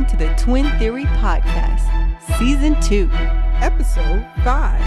welcome to the Twin Theory Podcast, Season 2, Episode 5.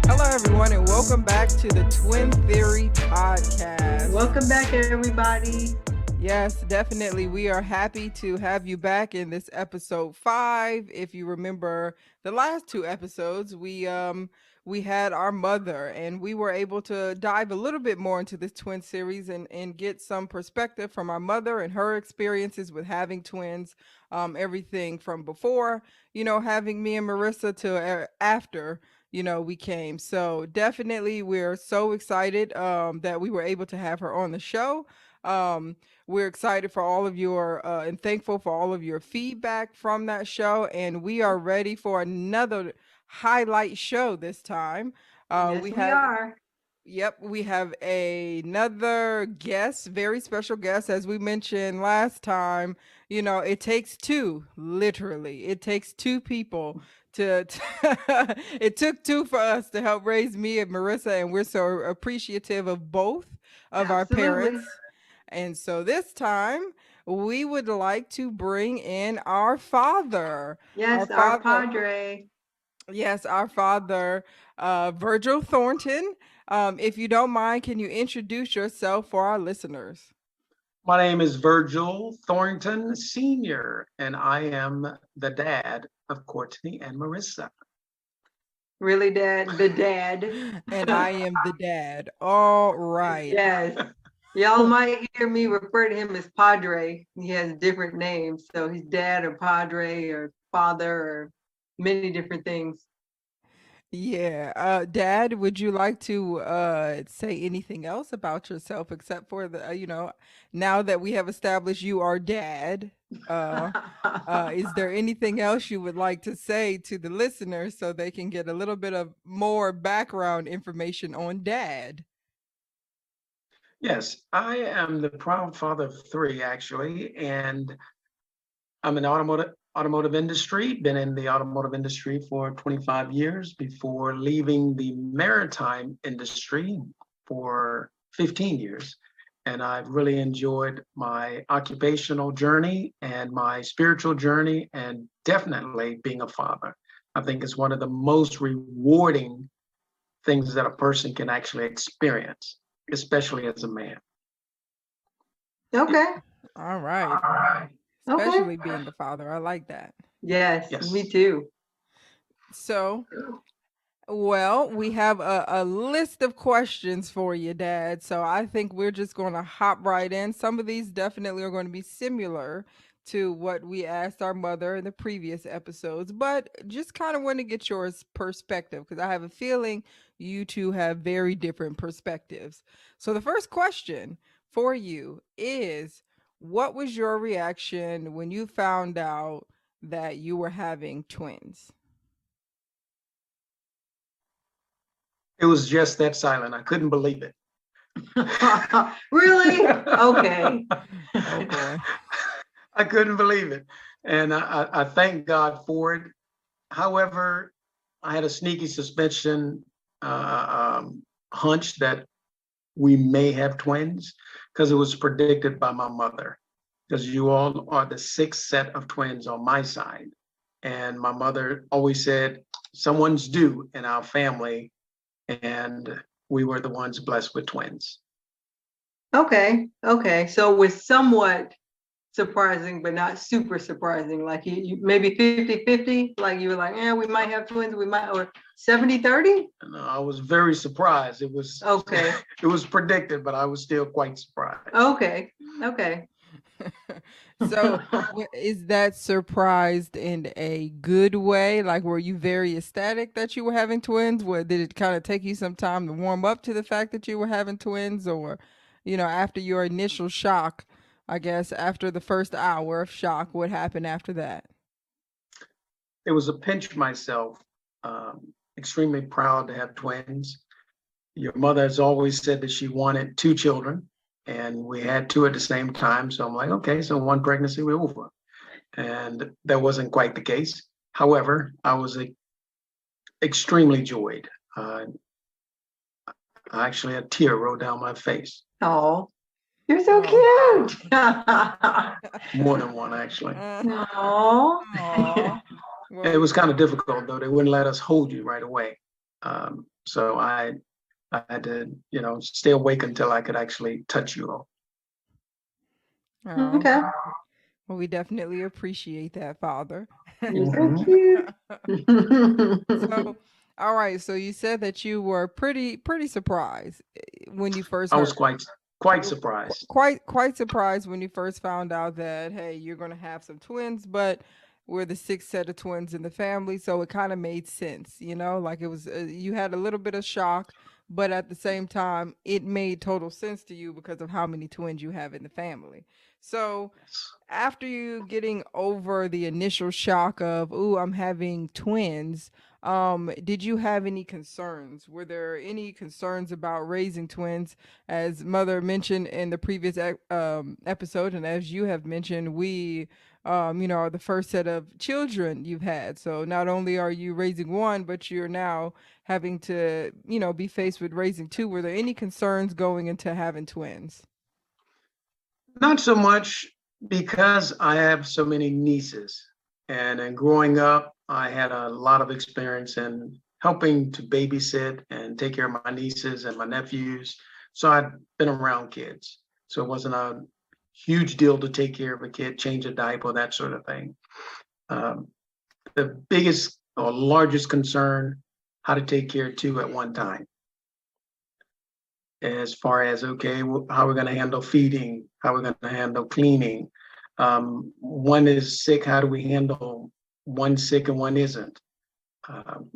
Hello, everyone, and welcome back to the Twin Theory Podcast. Welcome back, everybody. Yes, definitely. We are happy to have you back in this episode 5. If you remember the last 2 episodes, we had our mother, and we were able to dive a little bit more into this twin series and get some perspective from our mother and her experiences with having twins. Everything from before, having me and Marissa to after, we came. So definitely we're so excited that we were able to have her on the show. We're excited for all of your and thankful for all of your feedback from that show. And we are ready for another highlight show this time. Yes, we are. Yep, we have another guest, very special guest. As we mentioned last time, it takes two, literally. It takes two people to it took two for us to help raise me and Marissa, and we're so appreciative of both of our parents. And so this time we would like to bring in our father. Yes, our padre. Yes, our father, Virgil Thornton. If you don't mind, can you introduce yourself for our listeners? My name is Virgil Thornton Sr., and I am the dad of Courtney and Marissa. Really, Dad? The dad. And I am the dad. All right. Yes. Y'all might hear me refer to him as Padre. He has different names. So he's dad or Padre or father or many different things. Yeah. Dad, would you like to say anything else about yourself except for the, now that we have established you are dad, is there anything else you would like to say to the listeners so they can get a little bit of more background information on Dad? Yes, I am the proud father of 3, actually, and I'm in automotive industry, been in the automotive industry for 25 years before leaving the maritime industry for 15 years. And I've really enjoyed my occupational journey and my spiritual journey, and definitely being a father. I think it's one of the most rewarding things that a person can actually experience, especially as a man. Okay. All right. Especially Okay. being the father. I like that. Yes, Yes. me too. So, well, we have a list of questions for you, Dad. So I think we're just going to hop right in. Some of these definitely are going to be similar to what we asked our mother in the previous episodes, but just kind of want to get your perspective because I have a feeling you two have very different perspectives. So the first question for you is, what was your reaction when you found out that you were having twins? It was just that silent. I couldn't believe it. Really? Okay. Oh boy. I couldn't believe it. And I thank God for it. However, I had a sneaky suspicion, hunch that we may have twins because it was predicted by my mother, because you all are the 6th set of twins on my side. And my mother always said, someone's due in our family. And we were the ones blessed with twins. Okay. So it was somewhat surprising, but not super surprising. Like you maybe 50-50, like you were like, we might have twins, we might, or 70-30? No, I was very surprised. It was okay. It was predicted, but I was still quite surprised. Okay. So is that surprised in a good way? Like, were you very ecstatic that you were having twins? Did it kind of take you some time to warm up to the fact that you were having twins? Or, after your initial shock, I guess after the first hour of shock, what happened after that? It was a pinch myself. Extremely proud to have twins. Your mother has always said that she wanted 2 children. And we had 2 at the same time. So I'm like, okay, so 1 pregnancy, we're over. And that wasn't quite the case. However, I was extremely joyed. Actually, a tear rolled down my face. Oh, you're so Oh. cute. More than one, actually. Oh. Aw. It Well, was kind of difficult, though. They wouldn't let us hold you right away. So I had to, stay awake until I could actually touch you all. oh. Okay. Well, we definitely appreciate that, Father. You're so Mhm. cute. So, all right. So you said that you were pretty surprised when you first I was heard. quite surprised. Quite surprised when you first found out that, hey, you're gonna have some twins, but we're the sixth set of twins in the family, so it kind of made sense, like it was you had a little bit of shock, but at the same time it made total sense to you because of how many twins you have in the family. So after you getting over the initial shock of, ooh, I'm having twins, did you have any concerns? Were there any concerns about raising twins? As Mother mentioned in the previous episode, and as you have mentioned, we, are the first set of children you've had. So not only are you raising one, but you're now having to, be faced with raising two. Were there any concerns going into having twins? Not so much because I have so many nieces. And in growing up, I had a lot of experience in helping to babysit and take care of my nieces and my nephews. So I'd been around kids. So it wasn't a huge deal to take care of a kid, change a diaper, that sort of thing. Um, the biggest or largest concern, how to take care of two at one time. As far as, okay, how we're going to handle feeding, how we're going to handle cleaning. One is sick, how do we handle one sick and one isn't? Um,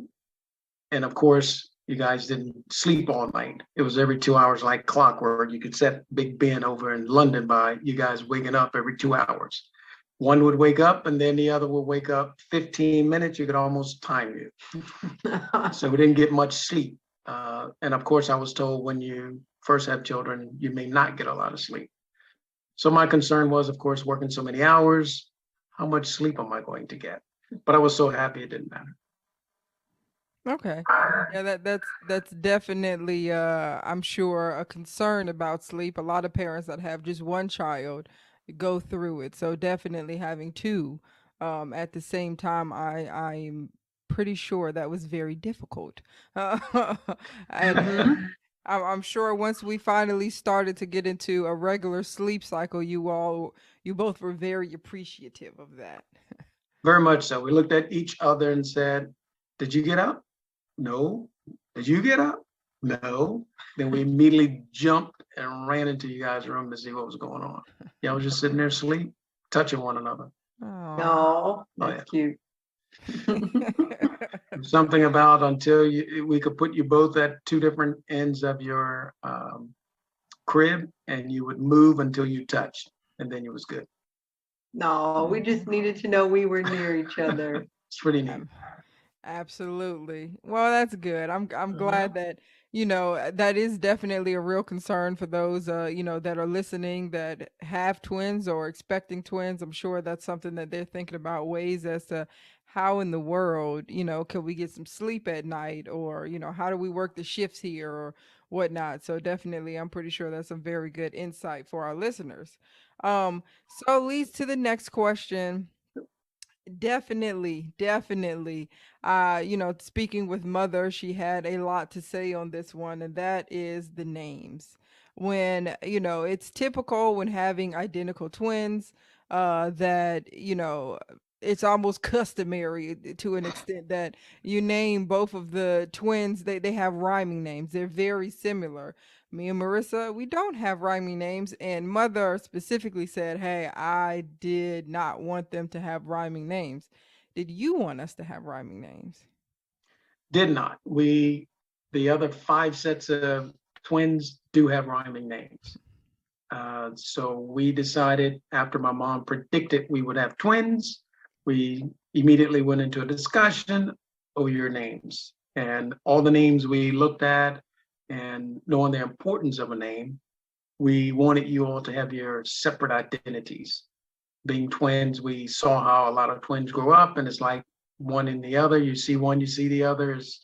and of course, you guys didn't sleep all night. It was every 2 hours like clockwork. You could set Big Ben over in London by you guys waking up every 2 hours. One would wake up and then the other would wake up 15 minutes. You could almost time you. So we didn't get much sleep. And of course, I was told when you first have children, you may not get a lot of sleep. So my concern was, of course, working so many hours, how much sleep am I going to get? But I was so happy it didn't matter. Okay. Yeah, that's definitely I'm sure a concern about sleep. A lot of parents that have just one child go through it. So definitely having two at the same time, I'm pretty sure that was very difficult. And Mhm. I'm sure once we finally started to get into a regular sleep cycle, you both were very appreciative of that. Very much so. We looked at each other and said, did you get up? No. Did you get up? No. Then we immediately jumped and ran into you guys' room to see what was going on. Y'all was just sitting there asleep, touching one another. Oh. Oh, Oh, yeah. that's cute. Something about until we could put you both at two different ends of your crib and you would move until you touched and then it was good. No, we just needed to know we were near each other. It's pretty neat. Um, Absolutely. Well, that's good. I'm Mhm. glad that, that is definitely a real concern for those that are listening that have twins or expecting twins. I'm sure that's something that they're thinking about, ways as to how in the world, can we get some sleep at night, or, how do we work the shifts here or whatnot. So definitely I'm pretty sure that's a very good insight for our listeners. So leads to the next question. Definitely. Speaking with Mother, she had a lot to say on this one, and that is the names. When, it's typical when having identical twins, that, it's almost customary to an extent that you name both of the twins, they have rhyming names. They're very similar. Me and Marissa, we don't have rhyming names, and Mother specifically said, "Hey, I did not want them to have rhyming names. Did you want us to have rhyming names?" Did not. The other five sets of twins do have rhyming names. So we decided after my mom predicted we would have twins, we immediately went into a discussion over your names. And all the names we looked at and knowing the importance of a name, we wanted you all to have your separate identities. Being twins, we saw how a lot of twins grow up and it's like one in the other. You see one, you see the others.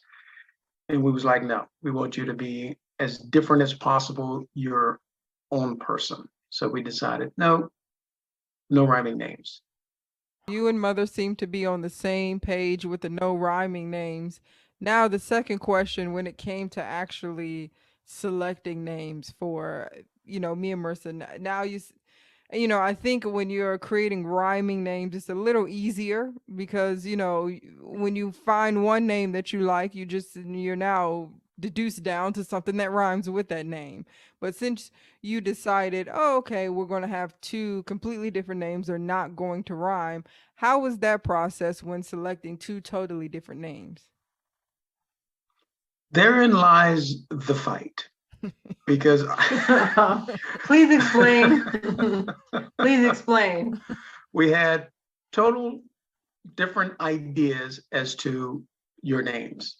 And we was like, no, we want you to be as different as possible, your own person. So we decided, no, no rhyming names. You and mother seem to be on the same page with the no rhyming names. Now, the second question, when it came to actually selecting names for, me and Marissa, now I think when you're creating rhyming names, it's a little easier because, when you find one name that you like, you're now deduced down to something that rhymes with that name. But since you decided, oh, okay, we're going to have two completely different names, they're not going to rhyme. How was that process when selecting two totally different names? Therein lies the fight because Please explain. Please explain. we had total different ideas as to your names.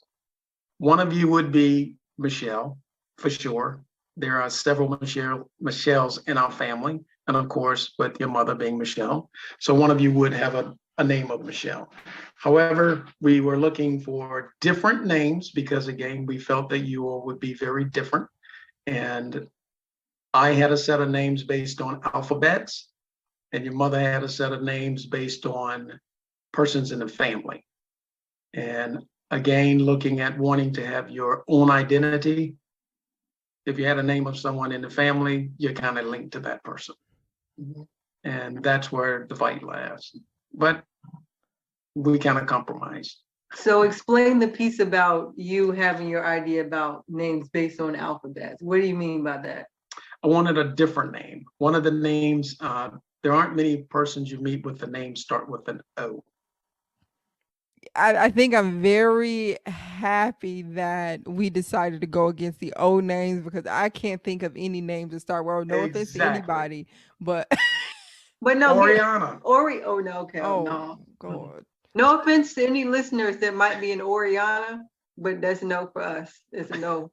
One of you would be Michelle, for sure. There are several Michelles in our family, and of course, with your mother being Michelle. So one of you would have a name of Michelle. However, we were looking for different names because, again, we felt that you all would be very different. And I had a set of names based on alphabets, and your mother had a set of names based on persons in the family. And again, looking at wanting to have your own identity. If you had a name of someone in the family, you're kind of linked to that person. And that's where the fight lies. But we kind of compromised. So explain the piece about you having your idea about names based on alphabets. What do you mean by that? I wanted a different name. One of the names, there aren't many persons you meet with the name start with an O. I think I'm very happy that we decided to go against the old names because I can't think of any names that start well. No offense to Exactly. anybody, but But no, Oriana. Oh no, okay, oh no. God. No offense to any listeners that might be in Oriana, but that's no for us. It's a no.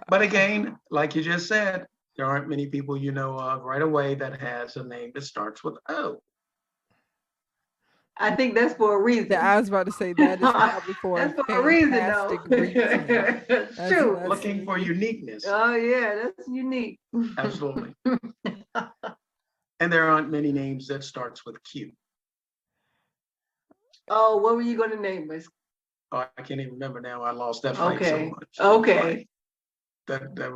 But again, like you just said, there aren't many people you know of right away that has a name that starts with O. I think that's for a reason. I was about to say that is probably for a That's for a reason, though. fantastic reason. It's true. Looking for uniqueness. Oh yeah, that's unique. Absolutely. And there aren't many names that starts with Q. Oh, what were you going to name us? Oh, I can't even remember now. I lost that fight so Okay. much. Okay. That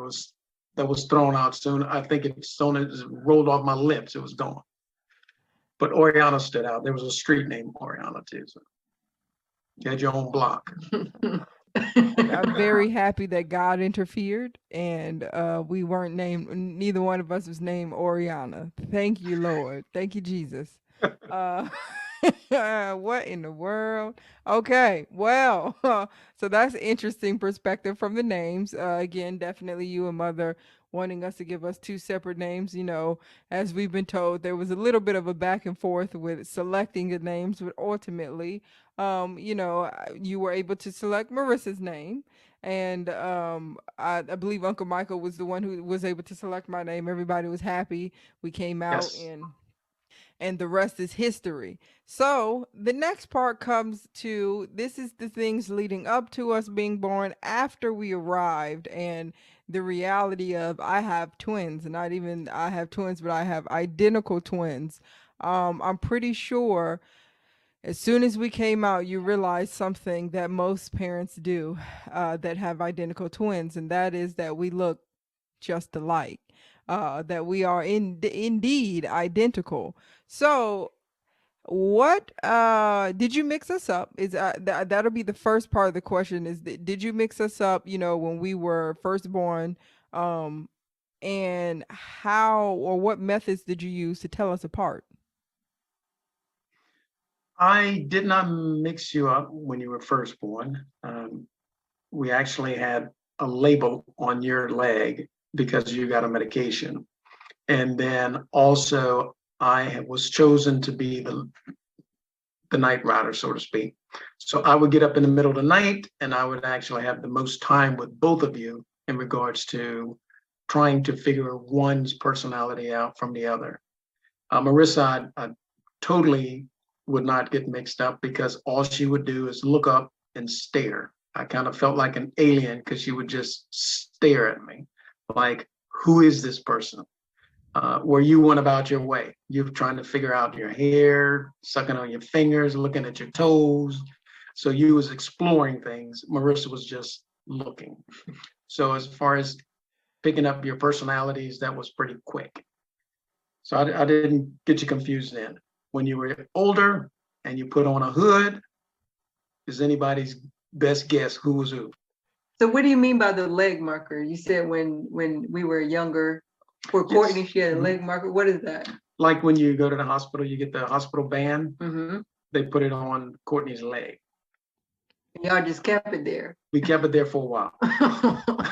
was thrown out soon. I think it rolled off my lips. It was gone. But Oriana stood out. There was a street named Oriana too. So you had your own block. I'm very happy that God interfered and we weren't named, neither one of us was named Oriana. Thank you, Lord. Thank you, Jesus. What in the world? Okay, well, so that's interesting perspective from the names. Again, definitely you and mother wanting us to give us two separate names. As we've been told, there was a little bit of a back and forth with selecting the names, but ultimately, you were able to select Marissa's name. And I believe Uncle Michael was the one who was able to select my name. Everybody was happy. We came out Yes. and the rest is history. So the next part comes to this is the things leading up to us being born after we arrived and the reality of I have twins, not even I have twins, but I have identical twins. I'm pretty sure as soon as we came out, you realize something that most parents do that have identical twins, and that is that we look just alike, that we are indeed identical. So, what did you mix us up? Is that'll be the first part of the question? Is did you mix us up? When we were first born, um, and how or what methods did you use to tell us apart? I did not mix you up when you were first born. We actually had a label on your leg because you got a medication. And then also I was chosen to be the night rider, so to speak. So I would get up in the middle of the night and I would actually have the most time with both of you in regards to trying to figure one's personality out from the other. Marissa, I totally would not get mixed up because all she would do is look up and stare. I kind of felt like an alien because she would just stare at me like, who is this person? Where you went about your way. You're trying to figure out your hair, sucking on your fingers, looking at your toes. So you was exploring things. Marissa was just looking. So as far as picking up your personalities, that was pretty quick. So I didn't get you confused then. When you were older and you put on a hood, is anybody's best guess who was who? So what do you mean by the leg marker? You said when we were younger, for Yes. Courtney, she had a leg marker. What is that? Like when you go to the hospital, you get the hospital band, Mm-hmm. they put it on Courtney's leg. Y'all just kept it there. We kept it there for a while.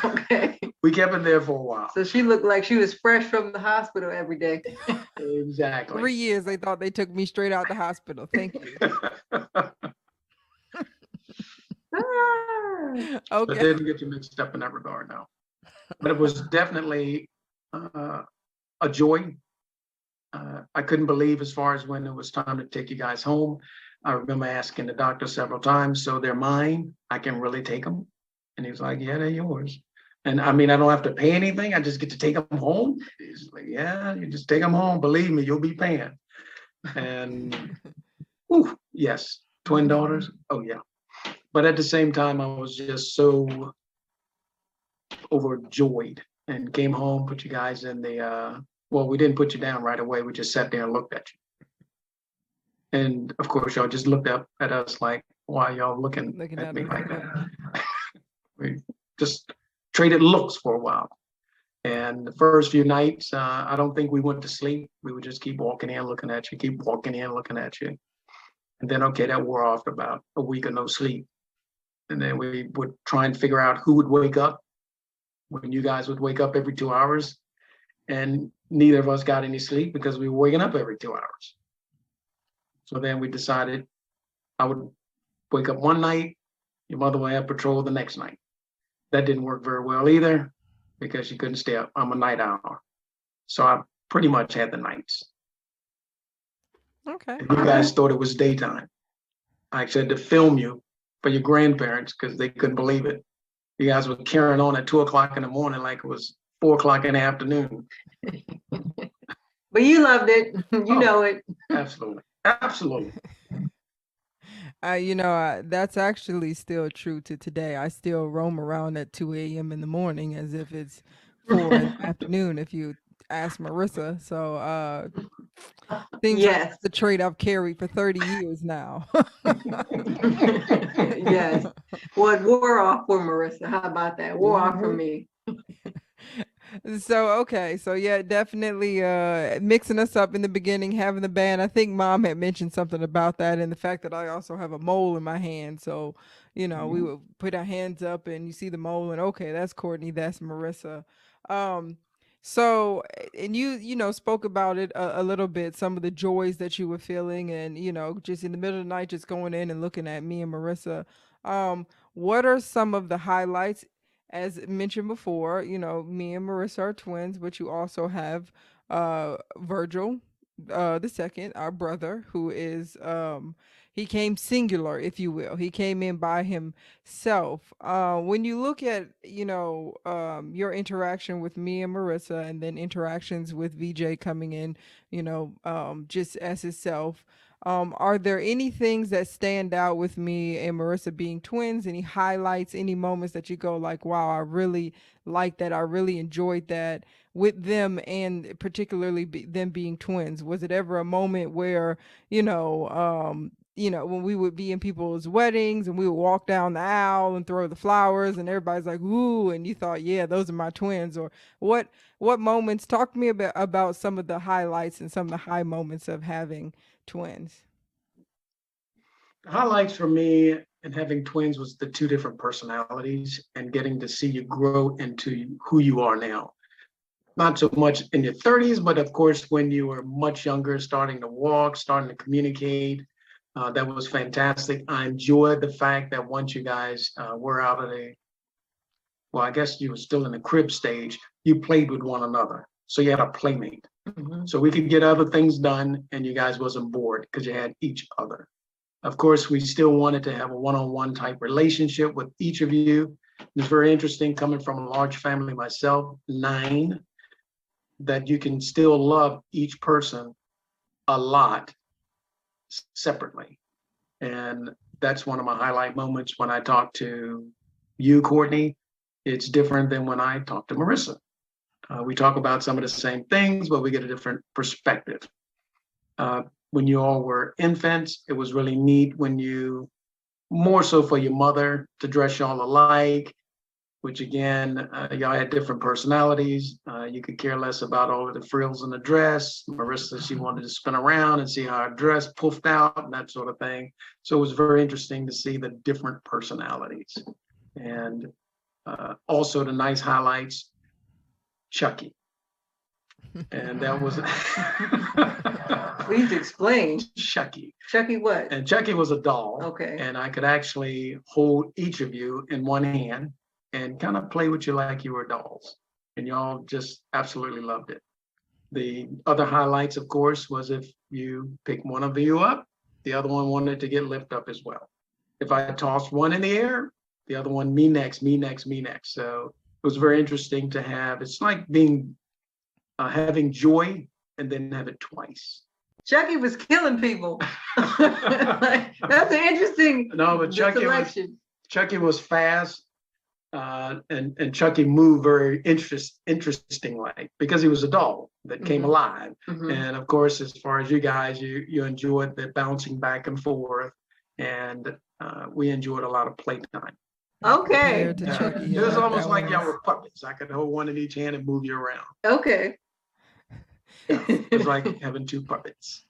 Okay. We kept it there for a while. So she looked like she was fresh from the hospital every day. Exactly. 3 years they thought they took me straight out the hospital. Thank you. Ah. But Okay. didn't get you mixed up in that regard now. But it was definitely a joy. I couldn't believe as far as when it was time to take you guys home. I remember asking the doctor several times, so they're mine, I can really take them? And he was like, yeah, they're yours. And I mean, I don't have to pay anything, I just get to take them home? He's like, yeah, you just take them home, believe me, you'll be paying. And, yes, twin daughters, oh yeah. But at the same time, I was just so overjoyed and came home, put you guys in the, well, we didn't put you down right away, we just sat there and looked at you. And of course, y'all just looked up at us like, why y'all looking at me like that? We just traded looks for a while. And the first few nights, I don't think we went to sleep. We would just keep walking in, looking at you, keep walking in, looking at you. And then, okay, that wore off about a week of no sleep. And then we would try and figure out who would wake up when you guys would wake up every 2 hours. And neither of us got any sleep because we were waking up every 2 hours. So then we decided I would wake up one night, your mother would have patrol the next night. That didn't work very well either because she couldn't stay up. I'm a night owl. So I pretty much had the nights. Okay. And you guys thought it was daytime. I actually had to film you for your grandparents because they couldn't believe it. You guys were carrying on at 2 o'clock in the morning like it was 4 o'clock in the afternoon. But you loved it. You know it. Absolutely. Absolutely. That's actually still true to today. I still roam around at 2 a.m. in the morning as if it's 4 in the afternoon, if you ask Marissa. So things like Yes. the trait I've carried for 30 years now. Yes. Well, it wore off for Marissa. How about that? Wore off for me. So okay, so yeah, definitely mixing us up in the beginning, having the band. I think Mom had mentioned something about that, and the fact that I also have a mole in my hand. So we would put our hands up, and you see the mole, and okay, that's Courtney, that's Marissa. Um, so and you spoke about it a little bit, some of the joys that you were feeling, and just in the middle of the night, just going in and looking at me and Marissa. What are some of the highlights? As mentioned before, me and Marissa are twins, but you also have Virgil, the second, our brother, who is he came singular, if you will. He came in by himself. When you look at, your interaction with me and Marissa, and then interactions with VJ coming in, just as himself. Are there any things that stand out with me and Marissa being twins? Any highlights, any moments that you go like, wow, I really like that. I really enjoyed that with them, and particularly them being twins. Was it ever a moment where, when we would be in people's weddings and we would walk down the aisle and throw the flowers and everybody's like, ooh, and you thought, yeah, those are my twins? Or what moments, talk to me about some of the highlights and some of the high moments of having twins. Highlights for me in having twins was the two different personalities and getting to see you grow into who you are now. Not so much in your 30s, but of course, when you were much younger, starting to walk, starting to communicate, that was fantastic. I enjoyed the fact that once you guys were out of well, I guess you were still in the crib stage, you played with one another. So you had a playmate. So we could get other things done and you guys wasn't bored because you had each other. Of course, we still wanted to have a one-on-one type relationship with each of you. It's very interesting coming from a large family myself, 9, that you can still love each person a lot separately. And that's one of my highlight moments when I talk to you, Courtney. It's different than when I talk to Marissa. We talk about some of the same things, but we get a different perspective. When you all were infants, it was really neat when you, more so for your mother, to dress y'all alike, which again, y'all had different personalities. You could care less about all of the frills in the dress. Marissa, she wanted to spin around and see how her dress puffed out and that sort of thing. So it was very interesting to see the different personalities. And also the nice highlights, Chucky. And that was Please explain. Chucky. Chucky what? And Chucky was a doll. Okay. And I could actually hold each of you in one hand and kind of play with you like you were dolls. And y'all just absolutely loved it. The other highlights, of course, was if you pick one of you up, the other one wanted to get lifted up as well. If I tossed one in the air, the other one, me next, me next, me next. So it was very interesting to have. It's like being having joy and then have it twice. Chucky was killing people. Like, that's an interesting Chucky was fast, and Chucky moved very interesting like, because he was a doll that came alive. And of course, as far as you guys, you enjoyed the bouncing back and forth, and we enjoyed a lot of playtime. Okay. It was almost like y'all were puppets. I could hold one in each hand and move you around. Okay. Yeah, it was like having 2 puppets.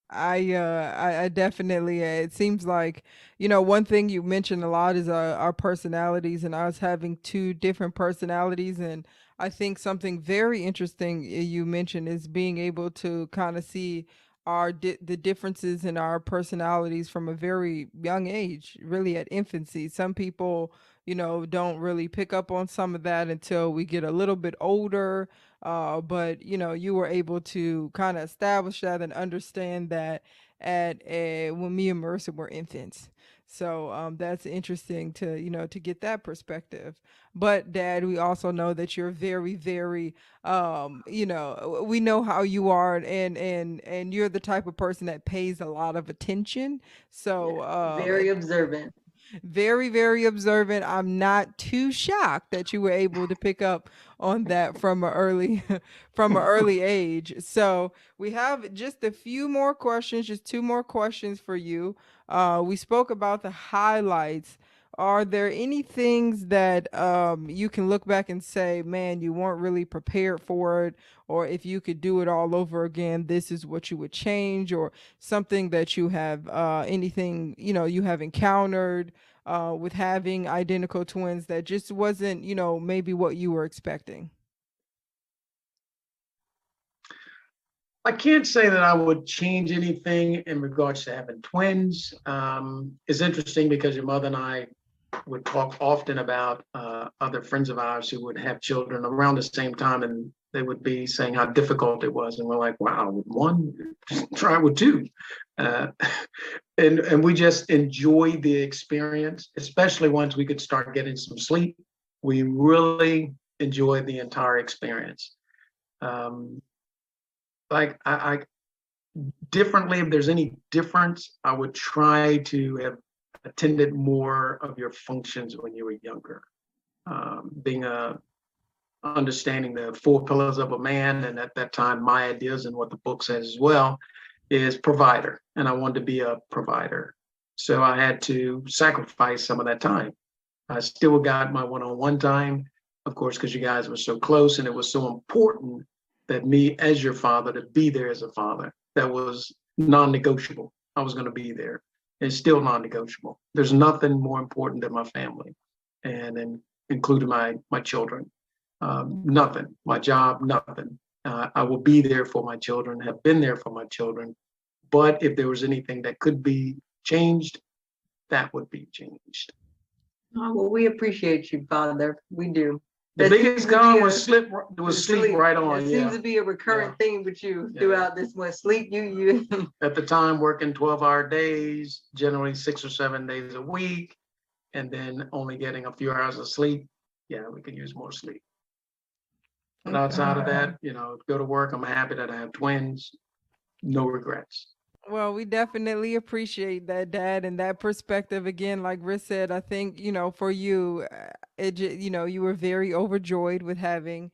I definitely, it seems like, one thing you mentioned a lot is our personalities and us having 2 different personalities. And I think something very interesting you mentioned is being able to kind of see the differences in our personalities from a very young age, really at infancy. Some people, don't really pick up on some of that until we get a little bit older. But you were able to kind of establish that and understand that when me and Marissa were infants. So that's interesting to get that perspective. But Dad, we also know that you're very, very, we know how you are, and you're the type of person that pays a lot of attention. So very observant. Very, very observant. I'm not too shocked that you were able to pick up on that from from an early age. So we have just a few more questions, just 2 more questions for you. We spoke about the highlights. Are there any things that you can look back and say, man, you weren't really prepared for it, or if you could do it all over again, this is what you would change, or something that you have anything you have encountered with having identical twins that just wasn't maybe what you were expecting? I can't say that I would change anything in regards to having twins. It's interesting because your mother and I would talk often about other friends of ours who would have children around the same time, and they would be saying how difficult it was. And we're like, wow, with 1, try with 2. And we just enjoyed the experience, especially once we could start getting some sleep. We really enjoyed the entire experience. Like I differently, if there's any difference, I would try to have attended more of your functions when you were younger. Understanding the 4 pillars of a man, and at that time, my ideas and what the book says as well is provider, and I wanted to be a provider. So I had to sacrifice some of that time. I still got my one-on-one time, of course, because you guys were so close, and it was so important that me as your father, to be there as a father. That was non-negotiable. I was going to be there. It's still non-negotiable. There's nothing more important than my family, and including my children. Nothing. My job, nothing. I will be there for my children, have been there for my children. But if there was anything that could be changed, that would be changed. Oh, well, we appreciate you, Father. We do. The That seems biggest to con be was sleep right That on, seems yeah. to be a recurrent theme with you Yeah. throughout this one. Sleep, you. At the time, working 12-hour days, generally 6 or 7 days a week, and then only getting a few hours of sleep. Yeah, we could use more sleep. But outside of Okay. that, go to work. I'm happy that I have twins. No regrets. Well, we definitely appreciate that, Dad, and that perspective. Again, like Riz said, I think for you, you were very overjoyed with having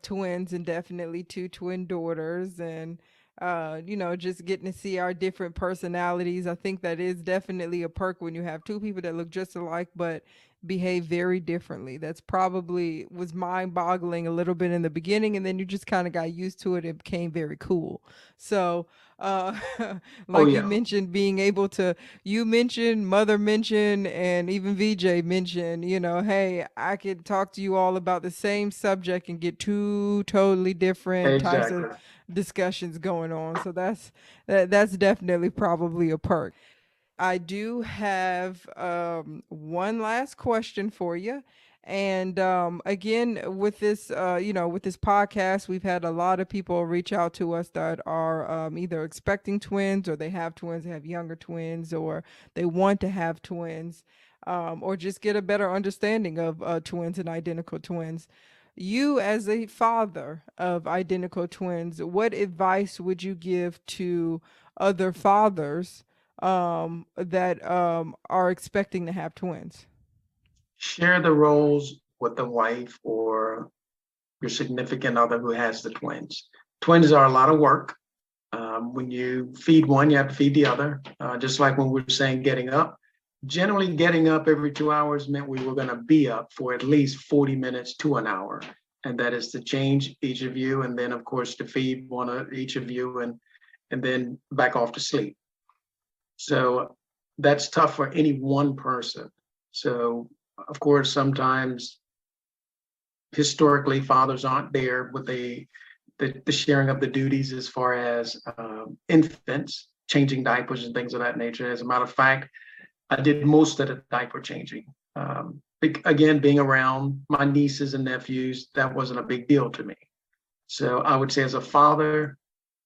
twins, and definitely two twin daughters, and just getting to see our different personalities. I think that is definitely a perk when you have two people that look just alike but behave very differently. That's probably was mind-boggling a little bit in the beginning, and then you just kind of got used to it. It became very cool. So uh Oh like you yeah, mentioned, being able to, you mentioned, mother mentioned, and even VJ mentioned, hey, I could talk to you all about the same subject and get two totally different types of exactly. discussions going on. So that's definitely probably a perk. I do have one last question for you. And again, with this, with this podcast, we've had a lot of people reach out to us that are either expecting twins, or they have twins, they have younger twins, or they want to have twins, or just get a better understanding of twins and identical twins. You, as a father of identical twins, what advice would you give to other fathers that are expecting to have twins? Share the roles with the wife or your significant other who has the twins. Twins are a lot of work. When you feed one, you have to feed the other. Just like when we were saying getting up. Generally, getting up every 2 hours meant we were going to be up for at least 40 minutes to an hour. And that is to change each of you. And then, of course, to feed one of each of you and then back off to sleep. So that's tough for any one person. So, of course, sometimes historically fathers aren't there with the sharing of the duties as far as infants, changing diapers and things of that nature. As a matter of fact, I did most of the diaper changing. Again, being around my nieces and nephews, that wasn't a big deal to me. So I would say, as a father,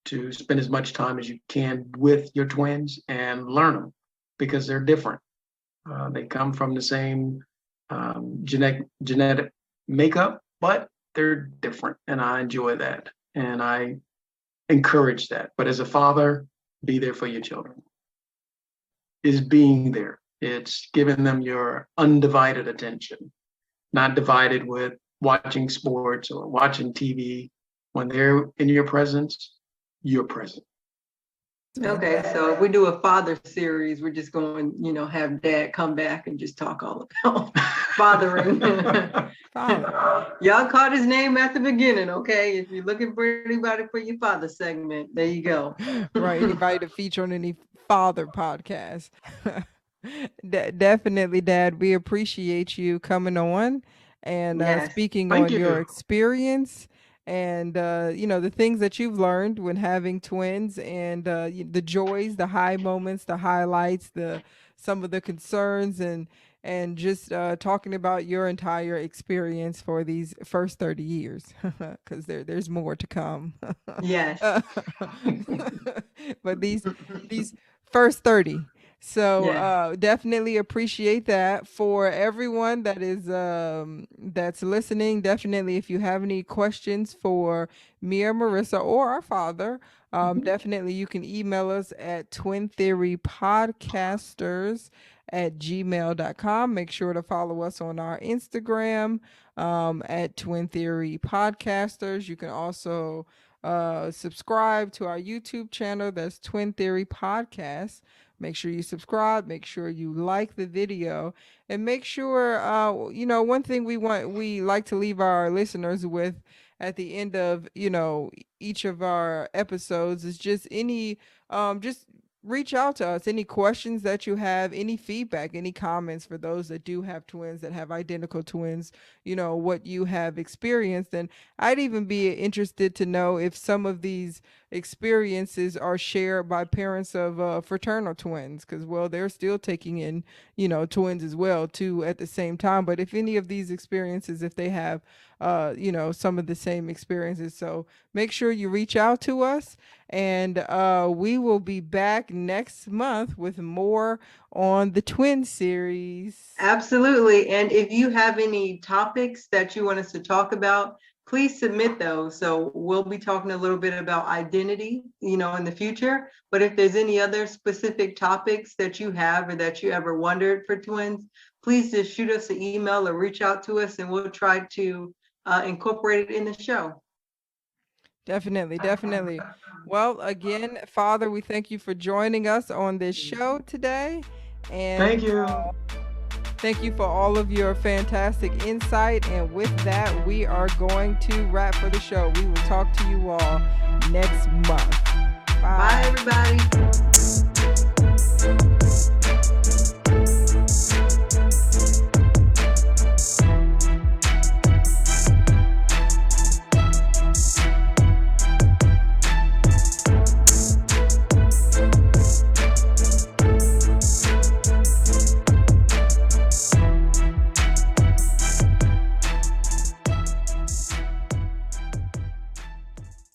to spend as much time as you can with your twins and learn them, because they're different. They come from the same genetic makeup, but they're different, and I enjoy that, and I encourage that. But as a father, be there for your children. Is being there. It's giving them your undivided attention, not divided with watching sports or watching TV. When they're in your presence, you're present. Okay, so if we do a father series, we're just going, have dad come back and just talk all about fathering. Father. Y'all caught his name at the beginning, okay? If you're looking for anybody for your father segment, there you go. Right. Anybody to feature on any father podcast. Definitely, Dad. We appreciate you coming on and Yes. speaking Thank on your you. experience, and the things that you've learned when having twins, and the joys, the high moments, the highlights, the some of the concerns, and just talking about your entire experience for these first 30 years, because there's more to come. Yes. But these first 30. So Yes. definitely appreciate that. For everyone that is that's listening, definitely, if you have any questions for me or Marissa or our father, definitely you can email us at twintheorypodcasters@gmail.com. Make sure to follow us on our Instagram at Twin Theory Podcasters. You can also subscribe to our YouTube channel. That's Twin Theory Podcast. Make sure you subscribe. Make sure you like the video, and make sure one thing we like to leave our listeners with at the end of each of our episodes is just any just reach out to us. Any questions that you have, any feedback, any comments for those that do have twins, that have identical twins, what you have experienced. And I'd even be interested to know if some of these experiences are shared by parents of fraternal twins, because, well, they're still taking in, twins as well, too, at the same time. But if any of these experiences, if they have, some of the same experiences. So make sure you reach out to us, and we will be back next month with more on the twin series. Absolutely. And if you have any topics that you want us to talk about, please submit those. So we'll be talking a little bit about identity, in the future. But if there's any other specific topics that you have or that you ever wondered for twins, please just shoot us an email or reach out to us, and we'll try to incorporate it in the show. Definitely, definitely. Well, again, Father, we thank you for joining us on this show today. And Thank you. thank you for all of your fantastic insight. And with that, we are going to wrap for the show. We will talk to you all next month. Bye, everybody.